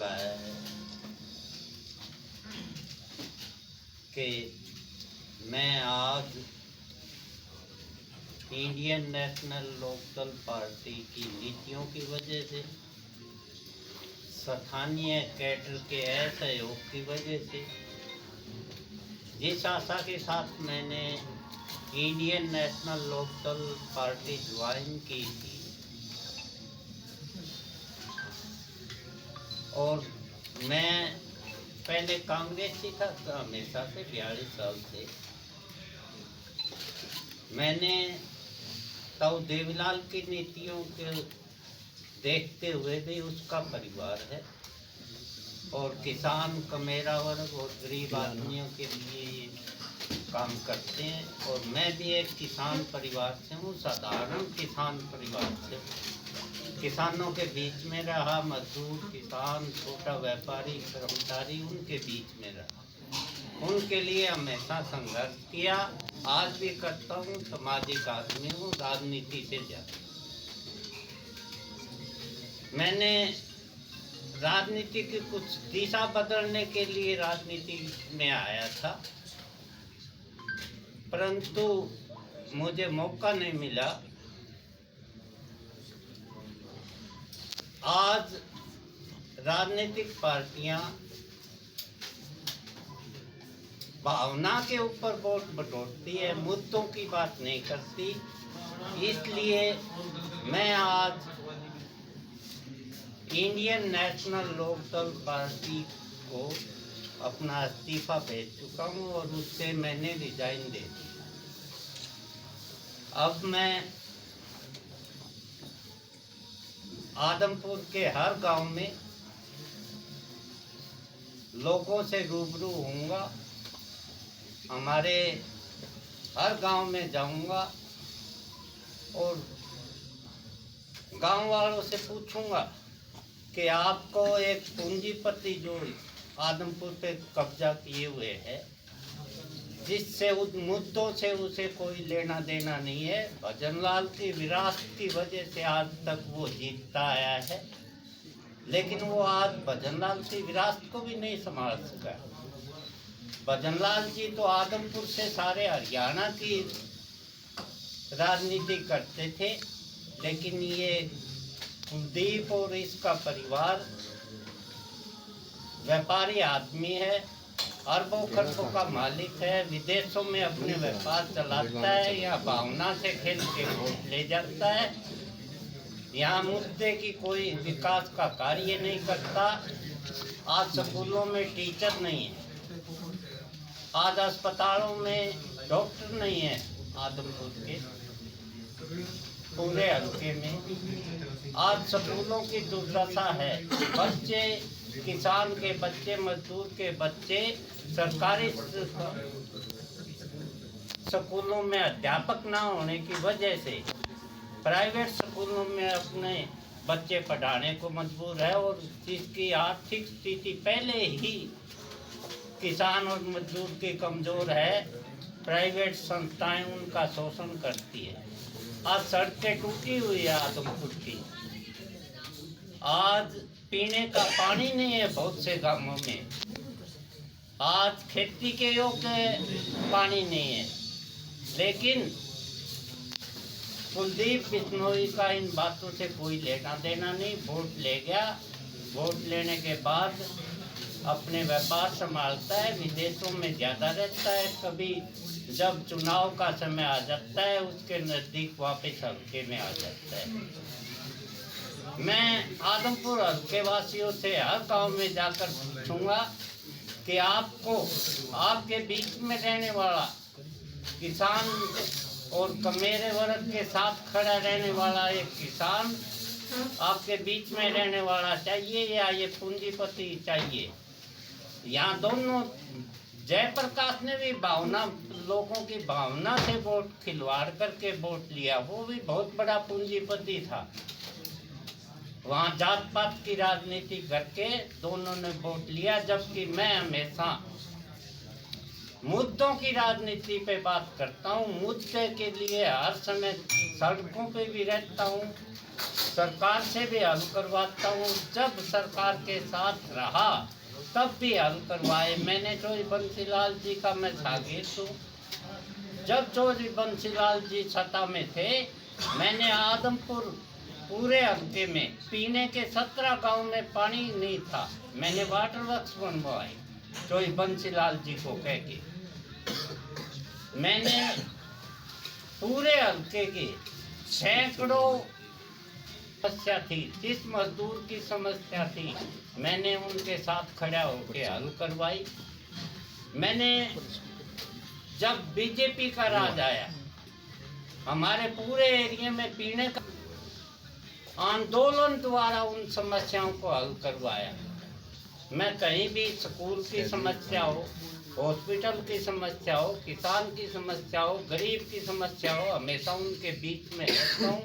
लगाया है कि मैं आज इंडियन नेशनल लोकदल पार्टी की नीतियों की वजह से, स्थानीय कैडर के असहयोग की वजह से, जिस आशा के साथ मैंने Indian national Lokdal party join की थी और मैं पहले कांग्रेसी था हमेशा से 42 साल से। मैंने तब देवीलाल की नीतियों के देखते हुए भी उसका परिवार है और किसान कमेरा वर्ग और गरीब आदमियों के लिए ये काम करते हैं और मैं भी एक किसान परिवार से हूँ, साधारण किसान परिवार से। किसानों के बीच में रहा, मजदूर, किसान, छोटा व्यापारी, कर्मचारी, उनके बीच में रहा, उनके लिए हमेशा संघर्ष किया, आज भी करता हूँ। सामाजिक आदमी हूँ, राजनीति से ज़्यादा। मैंने राजनीति की कुछ दिशा बदलने के लिए राजनीति में आया था, परंतु मुझे मौका नहीं मिला। आज राजनीतिक पार्टियां भावना के ऊपर वोट बटोरती है, मुद्दों की बात नहीं करती। इसलिए मैं आज इंडियन नेशनल लोकदल पार्टी को अपना इस्तीफा भेज चुका हूँ और उससे मैंने रिजाइन दे दी। अब मैं आदमपुर के हर गांव में लोगों से रूबरू होऊंगा, हमारे हर गांव में जाऊंगा और गांव वालों से पूछूंगा कि आपको एक पूंजीपति जो आदमपुर पे कब्जा किए हुए है, जिससे उन मुद्दों से उसे कोई लेना देना नहीं है, भजनलाल की विरासत की वजह से आज तक वो जीतता आया है, लेकिन वो आज भजनलाल की विरासत को भी नहीं संभाल सका। भजनलाल जी तो आदमपुर से सारे हरियाणा की राजनीति करते थे, लेकिन ये कुलदीप और इसका परिवार व्यापारी आदमी है, अरबों खरबों का मालिक है, विदेशों में अपने व्यापार चलाता है, या भावना से खेल के वोट ले जाता है, यहाँ मुद्दे की कोई विकास का कार्य नहीं करता। आज स्कूलों में टीचर नहीं है, आज अस्पतालों में डॉक्टर नहीं है, आदमपुर के पूरे हल्के में आज स्कूलों की दुर्दशा है। बच्चे, किसान के बच्चे, मजदूर के बच्चे सरकारी स्कूलों में अध्यापक ना होने की वजह से प्राइवेट स्कूलों में अपने बच्चे पढ़ाने को मजबूर है और जिसकी आर्थिक स्थिति पहले ही किसान और मजदूर की कमज़ोर है, प्राइवेट संस्थाएं उनका शोषण करती है। आज सड़कें टूटी हुई है आदमपुर की, आज पीने का पानी नहीं है बहुत से गांवों में, आज खेती के योग्य पानी नहीं है। लेकिन कुलदीप बिश्नोई का इन बातों से कोई लेना देना नहीं, वोट ले गया, वोट लेने के बाद अपने व्यापार संभालता है, विदेशों में ज़्यादा रहता है, कभी जब चुनाव का समय आ जाता है उसके नज़दीक वापस हल्के में आ जाता है। मैं आदमपुर हल्के वासियों से हर गांव में जाकर पूछूंगा कि आपको, आपके बीच में रहने वाला किसान और कमेरे वर्ग के साथ खड़ा रहने वाला एक किसान आपके बीच में रहने वाला चाहिए या ये पूंजीपति चाहिए? यहाँ दोनों, जयप्रकाश ने भी भावना, लोगों की भावना से वोट खिलवाड़ करके वोट लिया, वो भी बहुत बड़ा पूंजीपति था। वहाँ जात पात की राजनीति करके दोनों ने वोट लिया, जबकि मैं हमेशा मुद्दों की राजनीति पे बात करता हूँ। मुद्दे के लिए हर समय सड़कों पे भी रहता हूँ, सरकार से भी हल करवाता हूँ। जब सरकार के साथ रहा तब भी हल करवाए। मैंने चौधरी बंसीलाल जी का मैं शागिर्द हूँ। जब चौधरी बंसीलाल जी सत्ता में थे, मैंने आदमपुर पूरे हल्के में पीने के 17 गांव में पानी नहीं था, मैंने वाटर वर्क्स बनवाए चौधरी बंसीलाल जी को कह के। मैंने पूरे हल्के के सैकड़ों समस्या थी, जिस मजदूर की समस्या थी, मैंने उनके साथ खड़ा होकर हल करवाई। मैंने जब बीजेपी का राज आया, हमारे पूरे एरिया में पीने का आंदोलन द्वारा उन समस्याओं को हल करवाया। मैं कहीं भी स्कूल की समस्या हो, हॉस्पिटल की समस्या हो, किसान की समस्या हो, गरीब की समस्या हो, हमेशा उनके बीच में रहता हूँ।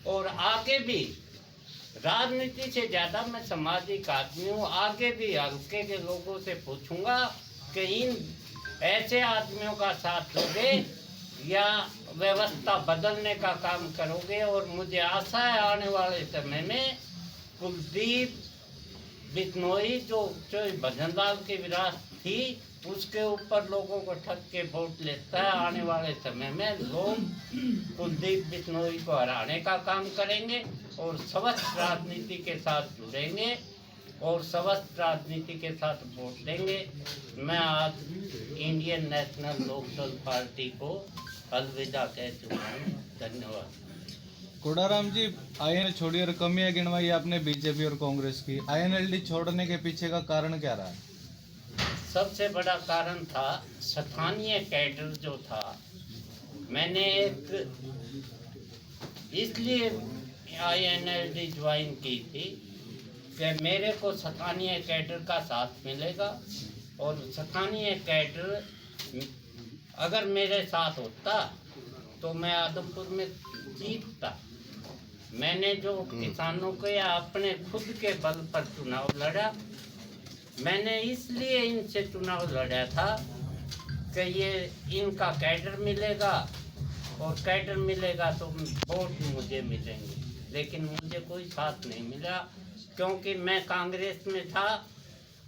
और आगे भी राजनीति से ज़्यादा मैं सामाजिक आदमी हूँ। आगे भी हल्के के लोगों से पूछूंगा कि इन ऐसे आदमियों का साथ दोगे या व्यवस्था बदलने का काम करोगे। और मुझे आशा है आने वाले समय में कुलदीप बिश्नोई जो भजनलाल की विरासत थी, उसके ऊपर लोगों को ठग के वोट लेता है। आने वाले समय में लोग कुलदीप बिश्नोई को हराने का काम करेंगे और स्वस्थ राजनीति के साथ जुड़ेंगे और स्वस्थ राजनीति के साथ वोट देंगे। मैं आज इंडियन नेशनल लोकदल पार्टी को अलविदा कह चुका हूँ। धन्यवाद। कोडाराम जी, आईएनएल छोड़ी और कमियां गिनवाई आपने बीजेपी और कांग्रेस की। आईएनएलडी छोड़ने के पीछे का कारण क्या रहा? सबसे बड़ा कारण था स्थानीय कैडर जो था। मैंने एक इसलिए आईएनएलडी ज्वाइन की थी कि मेरे को स्थानीय कैडर का साथ मिलेगा और स्थानीय कैडर अगर मेरे साथ होता तो मैं आदमपुर में जीतता। मैंने जो किसानों के या अपने खुद के बल पर चुनाव लड़ा, मैंने इसलिए इनसे चुनाव लड़ा था कि ये इनका कैडर मिलेगा और कैडर मिलेगा तो वोट मुझे मिलेंगे। लेकिन मुझे कोई साथ नहीं मिला क्योंकि मैं कांग्रेस में था।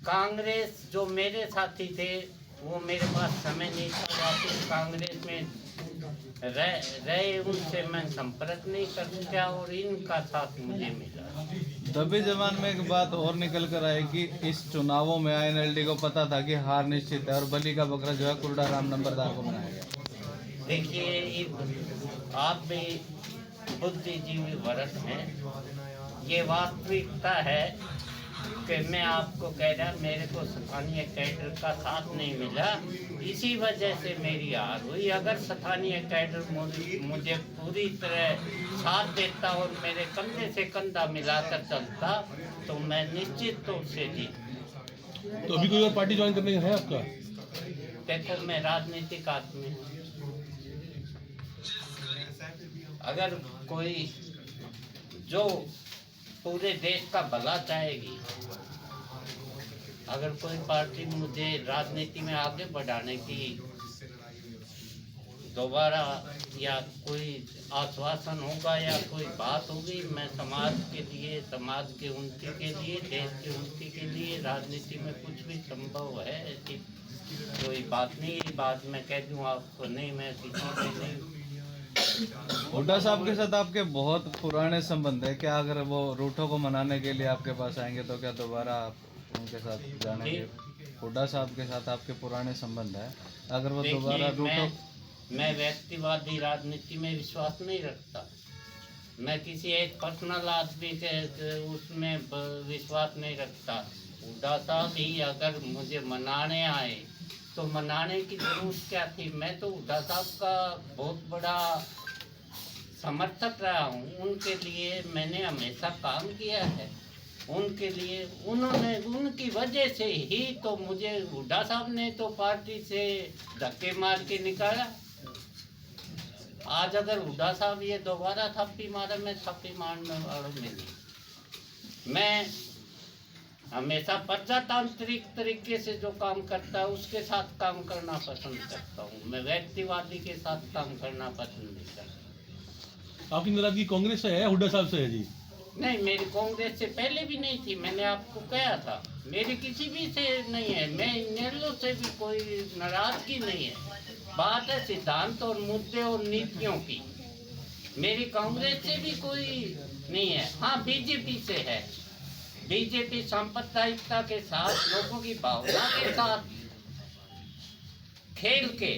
कांग्रेस जो मेरे साथी थे वो मेरे पास समय नहीं था, वापस कांग्रेस में रहे उनसे मैं संपर्क नहीं कर सका और इनका साथ मुझे मिला। दबे जवान में एक बात और निकल कर आई कि इस चुनावों में आईएनएलडी को पता था कि हार निश्चित है और बलि का बकरा जो है कोडाराम नंबरदार को बनाया गया। देखिए, आप भी बुद्धिजीवी वर्ग हैं, ये वास्तविकता है कि मैं आपको कह रहा, मेरे को स्थानीय कैडर का साथ नहीं मिला, इसी वजह से मेरी हार हुई। अगर स्थानीय कैडर मुझे पूरी तरह साथ देता और मेरे कंधे से कंधा मिलाकर चलता तो मैं निश्चित तौर से जीत। तो अभी कोई और पार्टी ज्वाइन करने का है आपका? देखो, मैं राजनीतिक आदमी हूँ। अगर कोई जो पूरे देश का भला चाहेगी, अगर कोई पार्टी मुझे राजनीति में आगे बढ़ाने की दोबारा या कोई आश्वासन होगा या कोई बात होगी, मैं समाज के लिए, समाज के उन्नति के लिए, देश की उन्नति के लिए राजनीति में कुछ भी संभव है। ऐसी कोई बात नहीं। ये बात मैं कह दूँ आपको, नहीं मैं किसी से नहीं। हुड्डा साहब के साथ आपके बहुत पुराने संबंध है, क्या अगर वो रूठों को मनाने के लिए आपके पास आएंगे तो क्या दोबारा आप उनके साथ जानेंगे? हुड्डा साहब के साथ आपके पुराने संबंध है, अगर वो दोबारा रूठों। मैं व्यक्तिवादी राजनीति में विश्वास नहीं रखता। मैं किसी एक पर्सनल आदमी के उसमें विश्वास नहीं रखता। हुड्डा साहब ही अगर मुझे मनाने आए तो मनाने की जरूरत क्या थी? मैं तो हुड्डा साहब का बहुत बड़ा समर्थक रहा हूँ। उनके लिए मैंने हमेशा काम किया है। उनके लिए उन्होंने, उनकी वजह से ही तो मुझे हुड्डा साहब ने तो पार्टी से धक्के मार के निकाला। आज अगर हुड्डा साहब ये दोबारा थप्पी मारे, मैं थप्पी मारने वालों में नहीं। मैं हमेशा प्रजातांत्रिक तरीके से जो काम करता है उसके साथ काम करना पसंद करता हूँ। मैं व्यक्तिवादी के साथ काम करना पसंद नहीं करता। आपकी नाराजगी कांग्रेस से है या हुड्डा साहब से है जी? नहीं, मेरी कांग्रेस से पहले भी नहीं थी, मैंने आपको कहा था। मेरी किसी भी से नहीं है, मैं इनेलो से भी कोई नाराजगी नहीं है। बात है सिद्धांत और मुद्दे और नीतियों की। मेरी कांग्रेस से भी कोई नहीं है। हाँ, बीजेपी से है। बीजेपी सांप्रदायिकता के साथ, लोगों की भावना के साथ खेल के,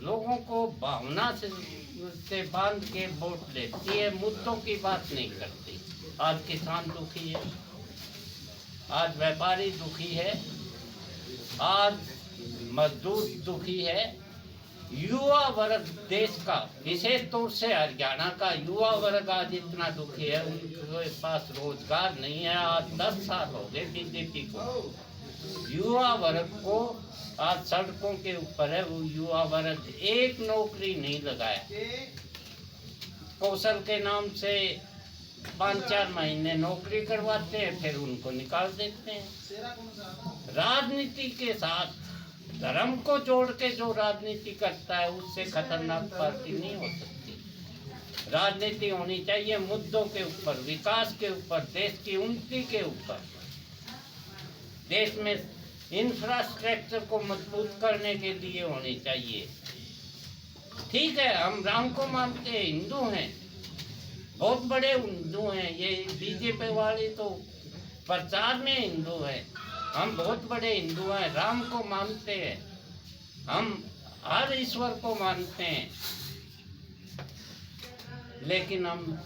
लोगों को भावना से बांध के वोट लेती है, मुद्दों की बात नहीं करती। आज किसान दुखी है, आज व्यापारी दुखी है, आज मजदूर दुखी है, युवा वर्ग देश का, विशेष तौर से हरियाणा का युवा वर्ग आज इतना दुखी है, उनके पास रोजगार नहीं है। आज 10 साल हो गए बीजेपी को। युवा वर्ग को आज सड़कों के ऊपर है। वो युवा वर्ग एक नौकरी नहीं लगाया। कौशल के नाम से 5-4 महीने नौकरी करवाते हैं, फिर उनको निकाल देते हैं। राजनीति के साथ धर्म को जोड़ के जो राजनीति करता है, उससे खतरनाक पार्टी नहीं हो सकती। राजनीति होनी चाहिए मुद्दों के ऊपर, विकास के ऊपर, देश की उन्नति के ऊपर। देश में इंफ्रास्ट्रक्चर को मजबूत करने के लिए होनी चाहिए। ठीक है, हम राम को मानते हैं, हिंदू हैं, बहुत बड़े हिंदू हैं। ये बीजेपी वाले तो प्रचार में हिंदू है। हम बहुत बड़े हिंदू हैं, राम को मानते हैं, हम हर ईश्वर को मानते हैं, लेकिन हम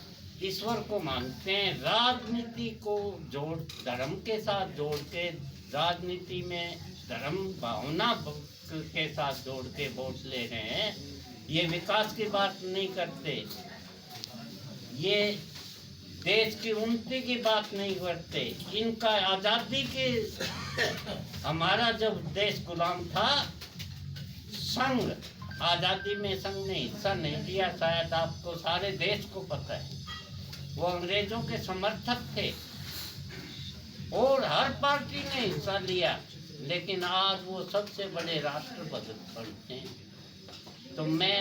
ईश्वर को मानते हैं। राजनीति को जोड़, धर्म के साथ जोड़ के, राजनीति में धर्म भावना के साथ जोड़ के वोट ले रहे हैं। ये विकास की बात नहीं करते, ये देश की उन्नति की बात नहीं करते। इनका आज़ादी के, हमारा जब देश गुलाम था, संघ, आज़ादी में संघ ने हिस्सा नहीं लिया, शायद आपको सारे देश को पता है। वो अंग्रेजों के समर्थक थे और हर पार्टी ने हिस्सा लिया, लेकिन आज वो सबसे बड़े राष्ट्रभक्त बनते हैं। तो मैं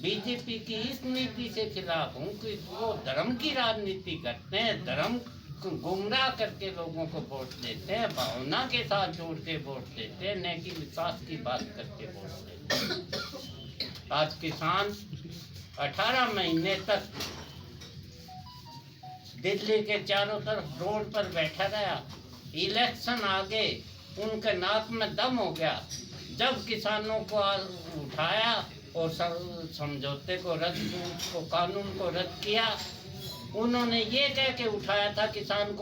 बीजेपी की इस नीति से खिलाफ हूँ कि वो धर्म की राजनीति करते हैं, धर्म को गुमराह करके लोगों को वोट देते हैं, भावना के साथ जोड़ के वोट देते हैं, न कि विकास की बात करके वोट देते हैं। आज किसान 18 महीने तक दिल्ली के चारों तरफ रोड पर बैठा रहा। इलेक्शन आ गए, उनके नाक में दम हो गया। जब किसानों को उठाया और समझौते को कानून को रद्द किया, उन्होंने ये कह के उठाया था किसान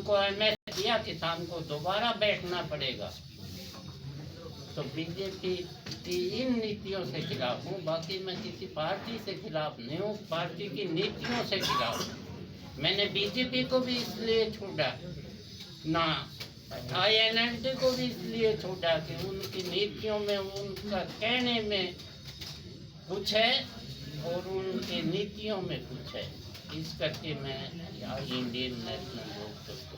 को एमएस दिया, किसान को दोबारा बैठना पड़ेगा। तो बीजेपी की इन नीतियों से खिलाफ हूँ। बाकी मैं किसी पार्टी से खिलाफ नहीं हूँ, पार्टी की नीतियों से खिलाफ हूँ। मैंने बीजेपी को भी इसलिए छोड़ा ना, INLD को भी इसलिए छोड़ा कि उनकी नीतियों में, उनका कहने में कुछ है और उनकी नीतियों में कुछ है। इस करके मैं इंडियन नेशनल लोकदल को